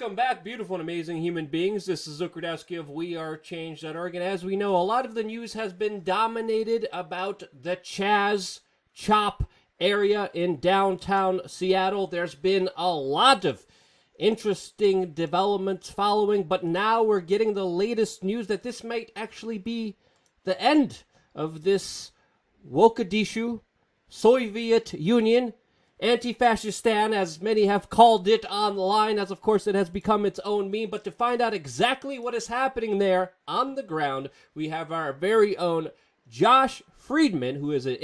Welcome back, beautiful and amazing human beings. This is Zook Rudowski of WeAreChange.org, and as we know, a lot of the news has been dominated about the Chaz Chop area in downtown Seattle. There's been a lot of interesting developments following, but now we're getting the latest news that this might actually be the end of this Wokadishu Soviet Union, Anti-Fascistan, as many have called it online, as of course it has become its own meme. But to find out exactly what is happening there on the ground, we have our very own Josh Friedman, who is an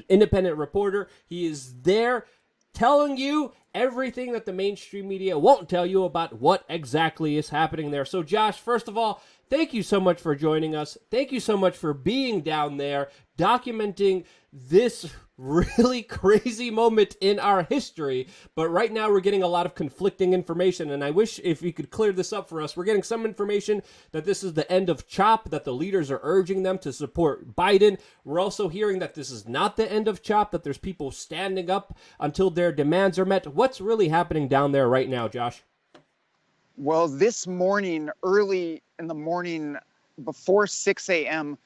independent reporter. He is there telling you everything that the mainstream media won't tell you about what exactly is happening there. So Josh, first of all, thank you so much for joining us. Thank you so much for being down there, documenting this really crazy moment in our history. But right now we're getting a lot of conflicting information, and I wish if you could clear this up for us. We're getting some information that this is the end of CHOP, that the leaders are urging them to support Biden. We're also hearing that this is not the end of CHOP, that there's people standing up until their demands are met. What's really happening down there right now, Josh? Well, this morning, early in the morning, before 6 a.m.,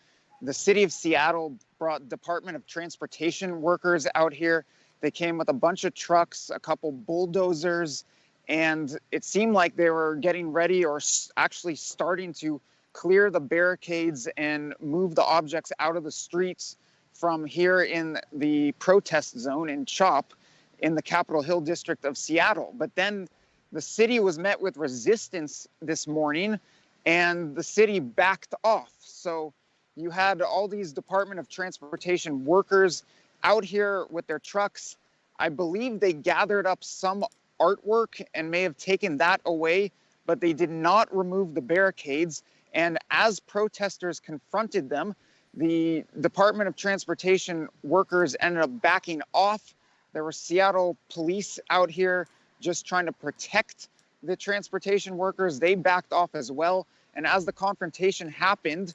the city of Seattle brought Department of Transportation workers out here. They came with a bunch of trucks, a couple bulldozers, and it seemed like they were getting ready or actually starting to clear the barricades and move the objects out of the streets from here in the protest zone in CHOP in the Capitol Hill district of Seattle. But then the city was met with resistance this morning, and the city backed off. So you had all these Department of Transportation workers out here with their trucks. I believe they gathered up some artwork and may have taken that away, but they did not remove the barricades. And as protesters confronted them, the Department of Transportation workers ended up backing off. There were Seattle police out here just trying to protect the transportation workers. They backed off as well. And as the confrontation happened,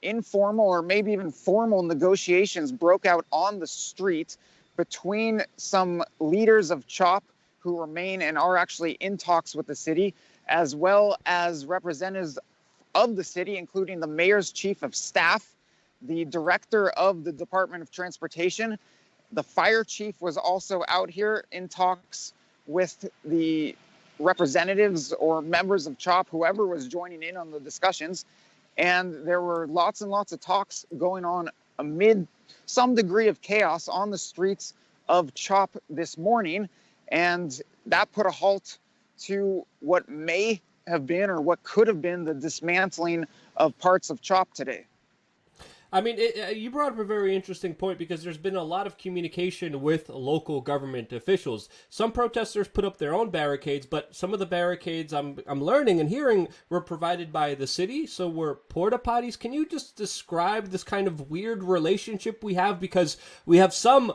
informal or maybe even formal negotiations broke out on the street between some leaders of CHOP who remain and are actually in talks with the city, as well as representatives of the city, including the mayor's chief of staff, the director of the Department of Transportation. The fire chief was also out here in talks with the representatives or members of CHOP, whoever was joining in on the discussions. And there were lots and lots of talks going on amid some degree of chaos on the streets of CHOP this morning. And that put a halt to what may have been or what could have been the dismantling of parts of CHOP today. I mean, you brought up a very interesting point, because there's been a lot of communication with local government officials. Some protesters put up their own barricades, but some of the barricades I'm learning and hearing were provided by the city, so were porta potties. Can you just describe this kind of weird relationship we have? Because we have some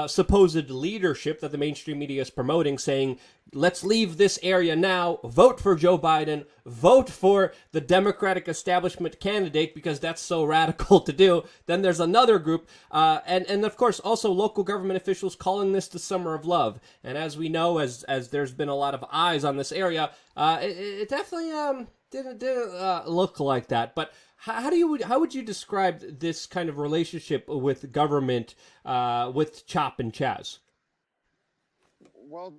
supposed leadership that the mainstream media is promoting, saying, let's leave this area now, vote for Joe Biden, vote for the Democratic establishment candidate, because that's so radical to do. Then there's another group, and of course also local government officials calling this the Summer of Love. And as we know, as there's been a lot of eyes on this area, it definitely didn't look like that. But how would you describe this kind of relationship with government, with CHOP and Chaz? Well,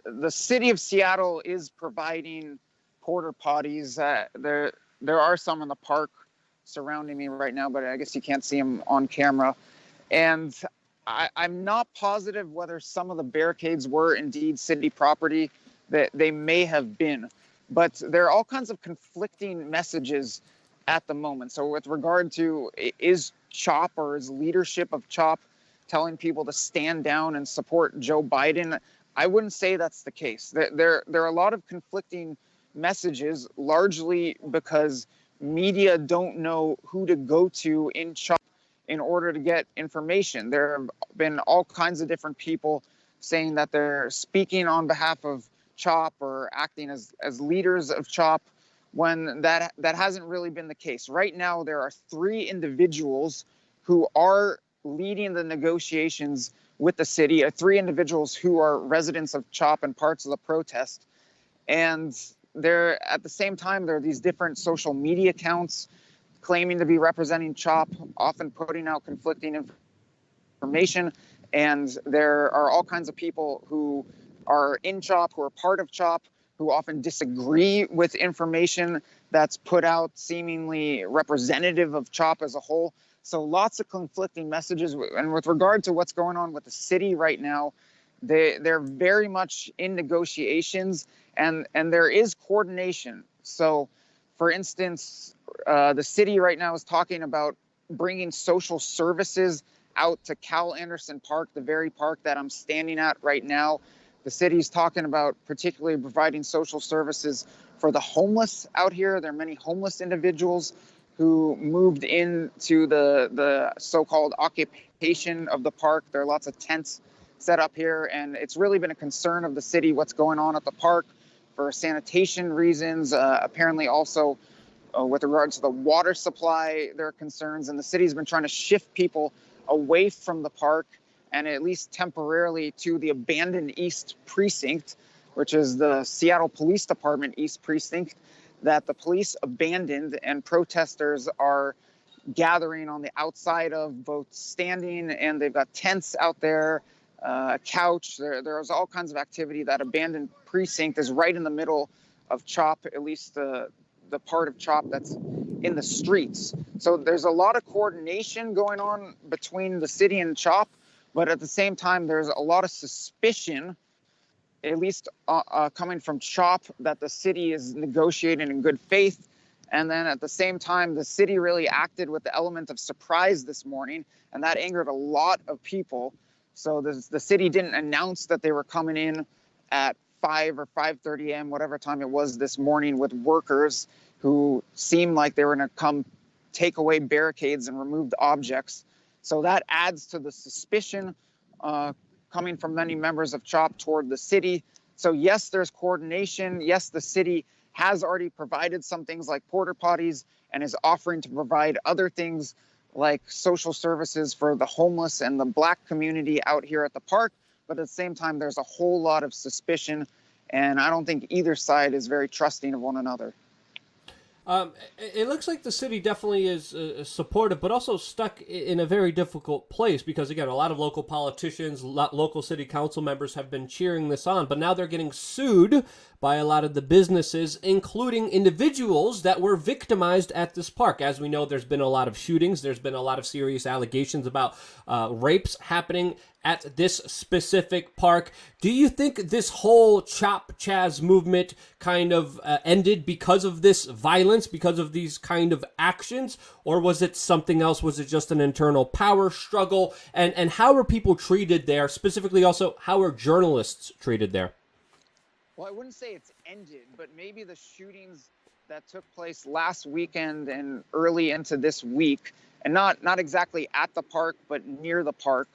the city of Seattle is providing porta potties. There are some in the park surrounding me right now, but I guess you can't see them on camera. And I'm not positive whether some of the barricades were indeed city property. That they may have been, but there are all kinds of conflicting messages at the moment. So with regard to, is CHOP or is leadership of CHOP telling people to stand down and support Joe Biden? I wouldn't say that's the case. There are a lot of conflicting messages, largely because media don't know who to go to in CHOP in order to get information. There have been all kinds of different people saying that they're speaking on behalf of CHOP or acting as leaders of CHOP, when that hasn't really been the case. Right now, there are 3 individuals who are leading the negotiations with the city, 3 individuals who are residents of CHOP and parts of the protest. And there, at the same time, there are these different social media accounts claiming to be representing CHOP, often putting out conflicting information. And there are all kinds of people who are in CHOP, who are part of CHOP, who often disagree with information that's put out seemingly representative of CHOP as a whole. So lots of conflicting messages. And with regard to what's going on with the city right now, they're very much in negotiations, and there is coordination. So, for instance, the city right now is talking about bringing social services out to Cal Anderson Park, the very park that I'm standing at right now. The city's talking about particularly providing social services for the homeless out here. There are many homeless individuals who moved into the so-called occupation of the park. There are lots of tents set up here, and it's really been a concern of the city what's going on at the park for sanitation reasons. Apparently also with regards to the water supply, there are concerns, and the city's been trying to shift people away from the park and at least temporarily to the abandoned East Precinct, which is the Seattle Police Department East Precinct that the police abandoned, and protesters are gathering on the outside of, both standing, and they've got tents out there, a couch. There's all kinds of activity. That abandoned precinct is right in the middle of CHOP, at least the part of CHOP that's in the streets. So there's a lot of coordination going on between the city and CHOP, but at the same time, there's a lot of suspicion, at least coming from CHOP, that the city is negotiating in good faith. And then at the same time, the city really acted with the element of surprise this morning, and that angered a lot of people. So the city didn't announce that they were coming in at 5 or 5:30 a.m., whatever time it was this morning, with workers who seemed like they were going to come take away barricades and remove the objects. So that adds to the suspicion coming from many members of CHOP toward the city. So yes, there's coordination. Yes, the city has already provided some things like porta potties and is offering to provide other things like social services for the homeless and the Black community out here at the park. But at the same time, there's a whole lot of suspicion, and I don't think either side is very trusting of one another. It looks like the city definitely is supportive, but also stuck in a very difficult place because, again, a lot of local politicians, local city council members have been cheering this on, but now they're getting sued by a lot of the businesses, including individuals that were victimized at this park. As we know, there's been a lot of shootings. There's been a lot of serious allegations about rapes happening at this specific park. Do you think this whole Chop Chaz movement kind of ended because of this violence, because of these kind of actions, or was it something else? Was it just an internal power struggle? And how are people treated there? Specifically, also, how are journalists treated there? Well, I wouldn't say it's ended, but maybe the shootings that took place last weekend and early into this week, and not exactly at the park, but near the park,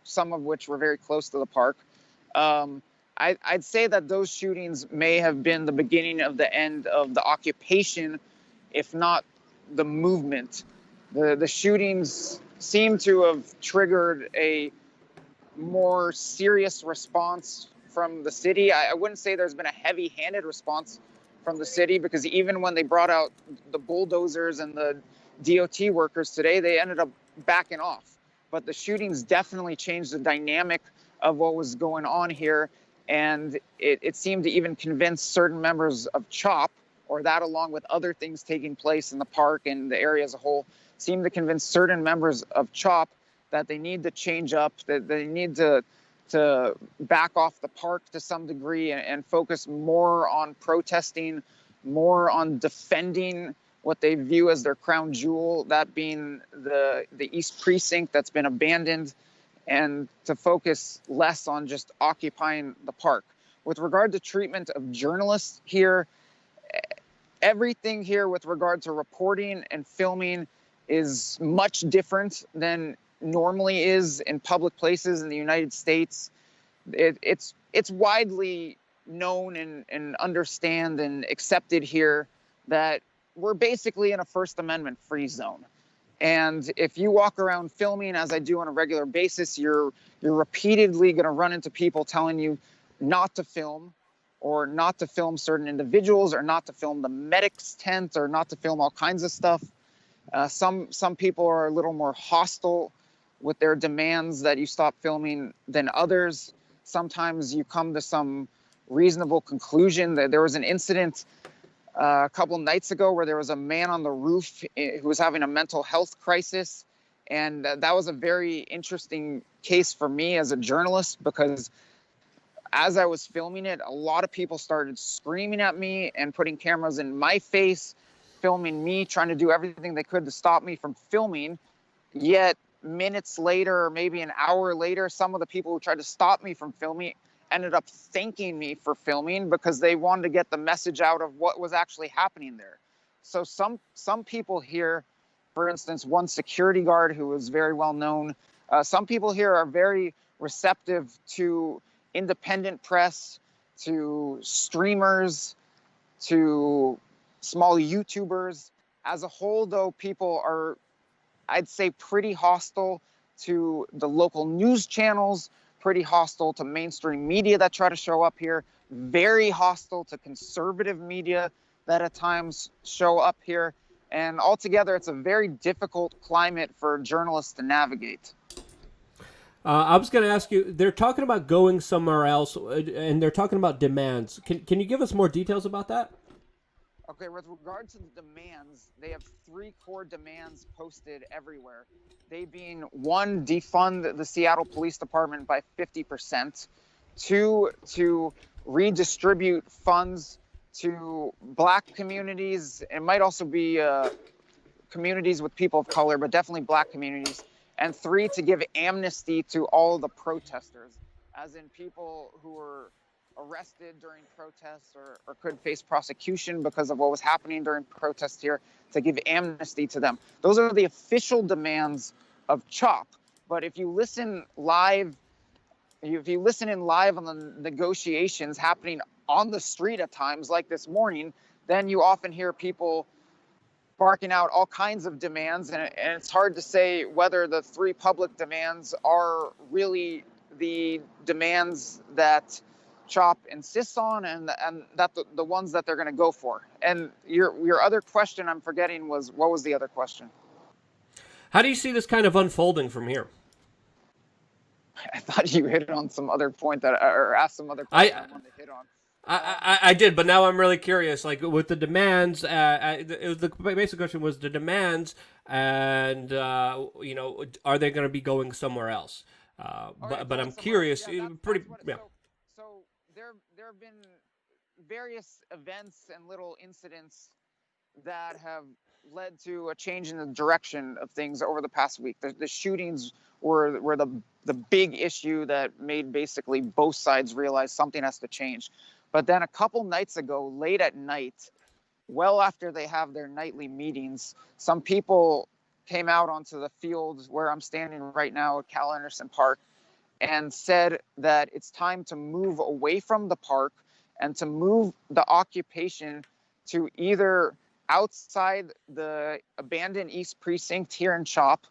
some of which were very close to the park. I'd say that those shootings may have been the beginning of the end of the occupation, if not the movement. The shootings seem to have triggered a more serious response from the city. I wouldn't say there's been a heavy-handed response from the city, because even when they brought out the bulldozers and the DOT workers today, they ended up backing off. But the shootings definitely changed the dynamic of what was going on here, and it seemed to even convince certain members of CHOP, or that along with other things taking place in the park and the area as a whole, seemed to convince certain members of CHOP that they need to change up, that they need to back off the park to some degree and focus more on protesting, more on defending what they view as their crown jewel, that being the East Precinct that's been abandoned, and to focus less on just occupying the park. With regard to treatment of journalists here, everything here with regard to reporting and filming is much different than normally is in public places in the United States. It's widely known and understand and accepted here that we're basically in a First Amendment free zone. And if you walk around filming, as I do on a regular basis, you're repeatedly going to run into people telling you not to film, or not to film certain individuals, or not to film the medics tent, or not to film all kinds of stuff. Some people are a little more hostile with their demands that you stop filming than others. Sometimes you come to some reasonable conclusion. That there was an incident a couple nights ago where there was a man on the roof who was having a mental health crisis. And that was a very interesting case for me as a journalist, because as I was filming it, a lot of people started screaming at me and putting cameras in my face, filming me, trying to do everything they could to stop me from filming. Yet minutes later, or maybe an hour later, some of the people who tried to stop me from filming ended up thanking me for filming, because they wanted to get the message out of what was actually happening there. So some people here, for instance, one security guard who was very well known, some people here are very receptive to independent press, to streamers, to small YouTubers. As a whole, though, people are, I'd say, pretty hostile to the local news channels, pretty hostile to mainstream media that try to show up here, very hostile to conservative media that at times show up here. And altogether, it's a very difficult climate for journalists to navigate. I was going to ask you, they're talking about going somewhere else, and they're talking about demands. Can you give us more details about that? Okay, with regard to the demands, they have three core demands posted everywhere. They being: one, defund the Seattle Police Department by 50%. Two, to redistribute funds to Black communities. It might also be communities with people of color, but definitely Black communities. And three, to give amnesty to all the protesters, as in people who were arrested during protests, or could face prosecution because of what was happening during protests here, to give amnesty to them. Those are the official demands of CHOP. But if you listen live, if you listen in live on the negotiations happening on the street at times, like this morning, then you often hear people barking out all kinds of demands, and it's hard to say whether the three public demands are really the demands that CHOP insists on, and that the ones that they're going to go for. And your other question, I'm forgetting, was, what was the other question? How do you see this kind of unfolding from here? I thought you hit on some other point that, or asked some other question I wanted to hit on. I did, but now I'm really curious. Like with the demands, the basic question was the demands, and are they going to be going somewhere else? But I'm curious. Yeah, Pretty, yeah. So there have been various events and little incidents that have led to a change in the direction of things over the past week. The shootings were the big issue that made basically both sides realize something has to change. But then a couple nights ago, late at night, well after they have their nightly meetings, some people came out onto the field where I'm standing right now at Cal Anderson Park and said that it's time to move away from the park and to move the occupation to either outside the abandoned East Precinct here in CHOP,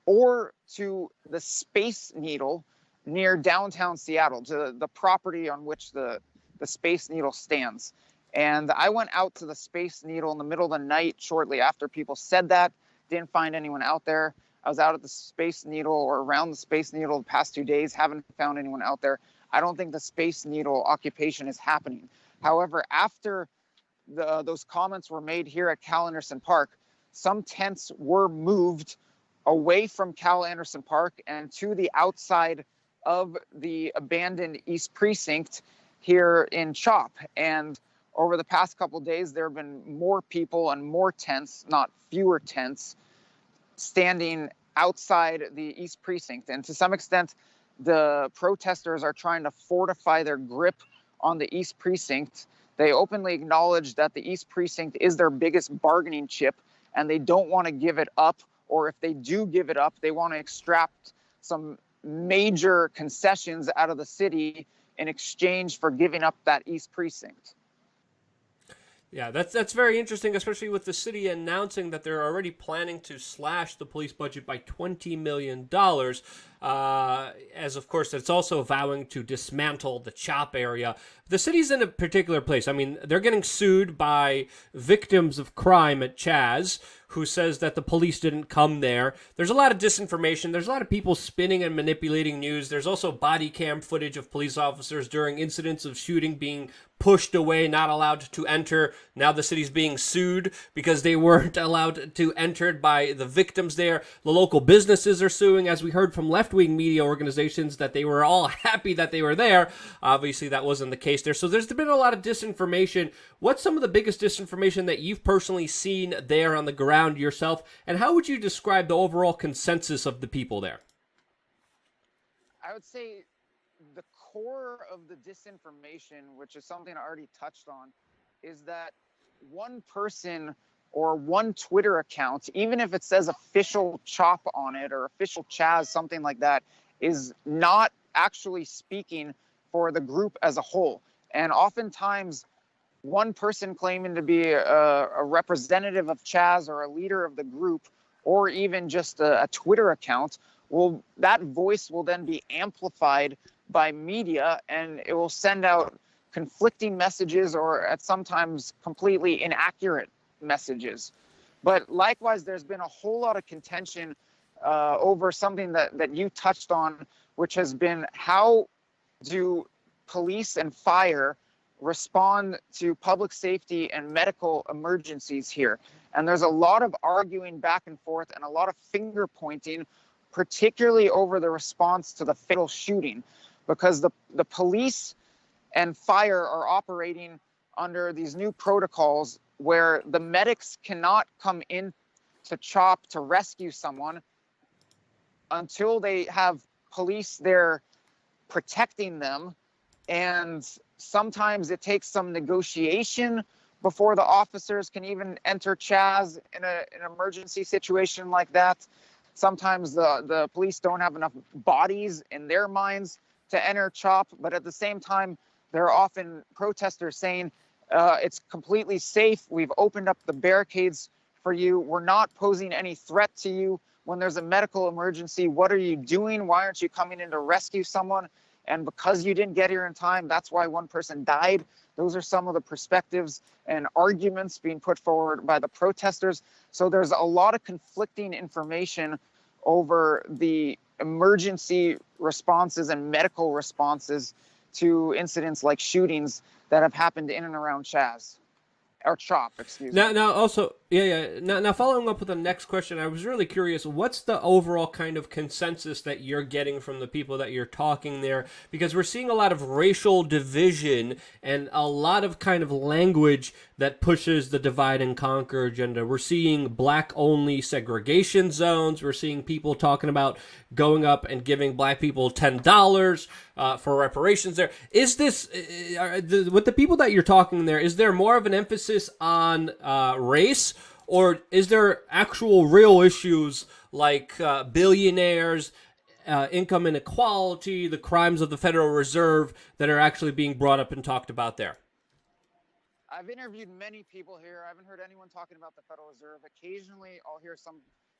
or to the Space Needle near downtown Seattle, to the property on which the Space Needle stands. And I went out to the Space Needle in the middle of the night shortly after people said that. Didn't find anyone out there. I was out at the Space Needle, or around the Space Needle, the past 2 days. Haven't found anyone out there. I don't think the Space Needle occupation is happening. However, after those comments were made here at Cal Anderson Park, some tents were moved away from Cal Anderson Park and to the outside of the abandoned East Precinct here in CHOP. And over the past couple of days, there have been more people and more tents, not fewer tents, standing outside the East Precinct. And to some extent, the protesters are trying to fortify their grip on the East Precinct. They openly acknowledge that the East Precinct is their biggest bargaining chip, and they don't want to give it up. Or if they do give it up, they want to extract some major concessions out of the city in exchange for giving up that East Precinct. Yeah, that's very interesting, especially with the city announcing that they're already planning to slash the police budget by $20 million. as of course it's also vowing to dismantle the CHOP area. The city's in a particular place. I mean, they're getting sued by victims of crime at Chaz, who says that the police didn't come there. There's a lot of disinformation. There's a lot of people spinning and manipulating news. There's also body cam footage of police officers during incidents of shooting being pushed away, not allowed to enter. Now the city's being sued because they weren't allowed to enter by the victims there. The local businesses are suing, as we heard from left-wing media organizations, that they were all happy that they were there. Obviously, that wasn't the case there. So there's been a lot of disinformation. What's some of the biggest disinformation that you've personally seen there on the ground yourself? And how would you describe the overall consensus of the people there? I would say the core of the disinformation, which is something I already touched on, is that one person or one Twitter account, even if it says official CHOP on it or official Chaz, something like that, is not actually speaking for the group as a whole. And oftentimes, one person claiming to be a representative of Chaz or a leader of the group, or even just a Twitter account, that voice will then be amplified by media, and it will send out conflicting messages or at sometimes completely inaccurate messages. But likewise, there's been a whole lot of contention over something that you touched on, which has been how do police and fire respond to public safety and medical emergencies here. And there's a lot of arguing back and forth and a lot of finger pointing, particularly over the response to the fatal shooting, because the police and fire are operating under these new protocols where the medics cannot come in to CHOP to rescue someone until they have police there protecting them. And sometimes it takes some negotiation before the officers can even enter Chaz in an emergency situation like that. Sometimes the police don't have enough bodies in their minds to enter CHOP, but at the same time, there are often protesters saying, it's completely safe. We've opened up the barricades for you. We're not posing any threat to you. When there's a medical emergency, what are you doing? Why aren't you coming in to rescue someone? And because you didn't get here in time, that's why one person died. Those are some of the perspectives and arguments being put forward by the protesters. So there's a lot of conflicting information over the emergency responses and medical responses to incidents like shootings that have happened in and around Chaz. Or CHOP, excuse me. Now, also, yeah. Now, following up with the next question, I was really curious. What's the overall kind of consensus that you're getting from the people that you're talking there? Because we're seeing a lot of racial division and a lot of kind of language that pushes the divide and conquer agenda. We're seeing black-only segregation zones. We're seeing people talking about going up and giving black people $10 for reparations there. Is this, with the people that you're talking there, is there more of an emphasis on race, or is there actual real issues like billionaires, income inequality, the crimes of the Federal Reserve that are actually being brought up and talked about there? I've interviewed many people here. I haven't heard anyone talking about the Federal Reserve. Occasionally, I'll hear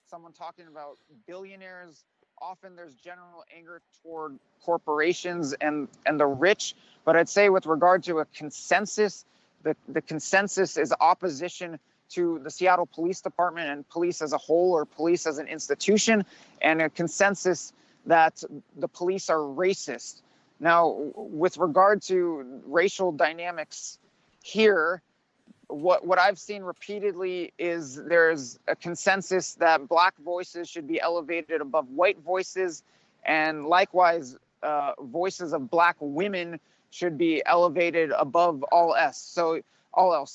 someone talking about billionaires. Often there's general anger toward corporations and the rich. But I'd say with regard to a consensus, the consensus is opposition to the Seattle Police Department and police as a whole, or police as an institution, and a consensus that the police are racist. Now, with regard to racial dynamics here, what I've seen repeatedly is there's a consensus that black voices should be elevated above white voices, and likewise, voices of black women should be elevated above all else. So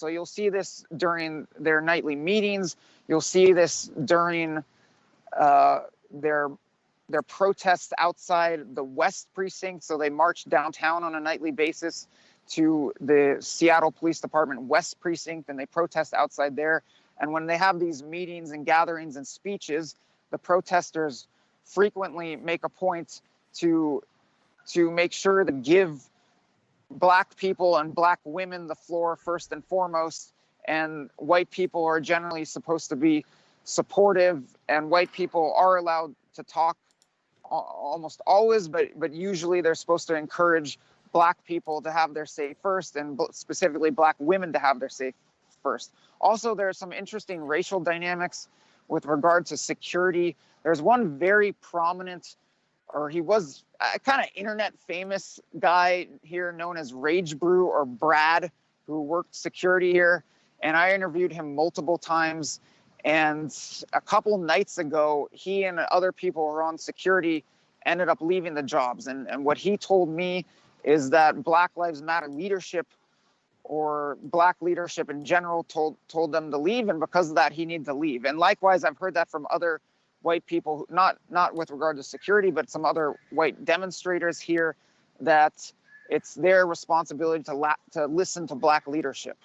you'll see this during their nightly meetings. You'll see this during their protests outside the West Precinct. So they march downtown on a nightly basis to the Seattle Police Department West Precinct, and they protest outside there. And when they have these meetings and gatherings and speeches, the protesters frequently make a point to make sure to give black people and black women the floor first and foremost, and white people are generally supposed to be supportive, and white people are allowed to talk almost always, but usually they're supposed to encourage Black people to have their say first, and specifically Black women to have their say first. Also, there are some interesting racial dynamics with regard to security. There's one very prominent, or he was a kind of internet famous guy here known as Rage Brew, or Brad, who worked security here. And I interviewed him multiple times. And a couple nights ago, he and other people who were on security ended up leaving the jobs. And what he told me is that Black Lives Matter leadership, or Black leadership in general, told them to leave, and because of that, he needed to leave. And likewise, I've heard that from other white people, not with regard to security, but some other white demonstrators here, that it's their responsibility to listen to Black leadership.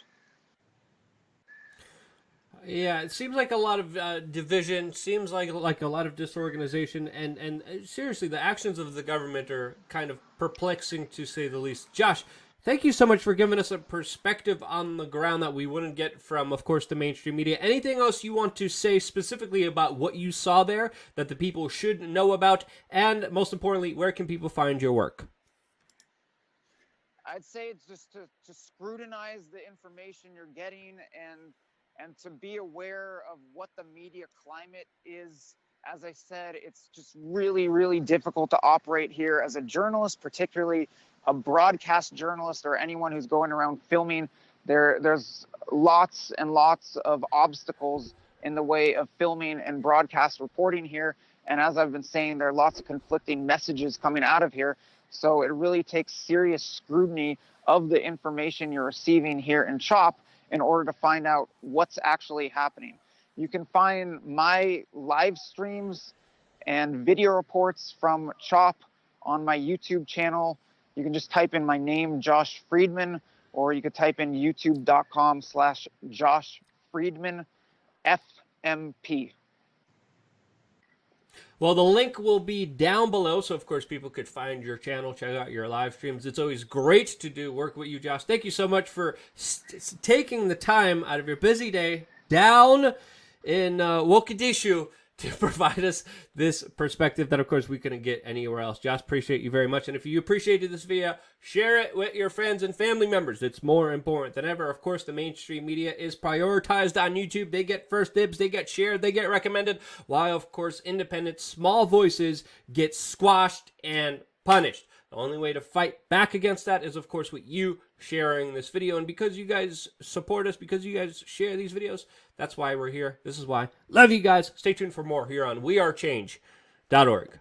Yeah, it seems like a lot of division. Seems like a lot of disorganization, and seriously, the actions of the government are kind of perplexing to say the least. Josh, thank you so much for giving us a perspective on the ground that we wouldn't get from, of course, the mainstream media. Anything else you want to say specifically about what you saw there that the people should know about, and most importantly, where can people find your work? I'd say it's just to scrutinize the information you're getting, and to be aware of what the media climate is. As I said, it's just really, really difficult to operate here as a journalist, particularly a broadcast journalist or anyone who's going around filming. There's lots and lots of obstacles in the way of filming and broadcast reporting here. And as I've been saying, there are lots of conflicting messages coming out of here. So it really takes serious scrutiny of the information you're receiving here in CHOP in order to find out what's actually happening. You can find my live streams and video reports from CHOP on my YouTube channel. You can just type in my name, Josh Friedman, or you could type in youtube.com/Josh Friedman FMP. Well, the link will be down below, so of course people could find your channel, check out your live streams. It's always great to do work with you, Josh. Thank you so much for taking the time out of your busy day down in Mogadishu to provide us this perspective that, of course, we couldn't get anywhere else. Josh, appreciate you very much. And if you appreciated this video, share it with your friends and family members. It's more important than ever. Of course, the mainstream media is prioritized on YouTube. They get first dibs, they get shared, they get recommended, while, of course, independent, small voices get squashed and punished. The only way to fight back against that is, of course, with you sharing this video. And because you guys support us, because you guys share these videos, that's why we're here. This is why. Love you guys. Stay tuned for more here on wearechange.org.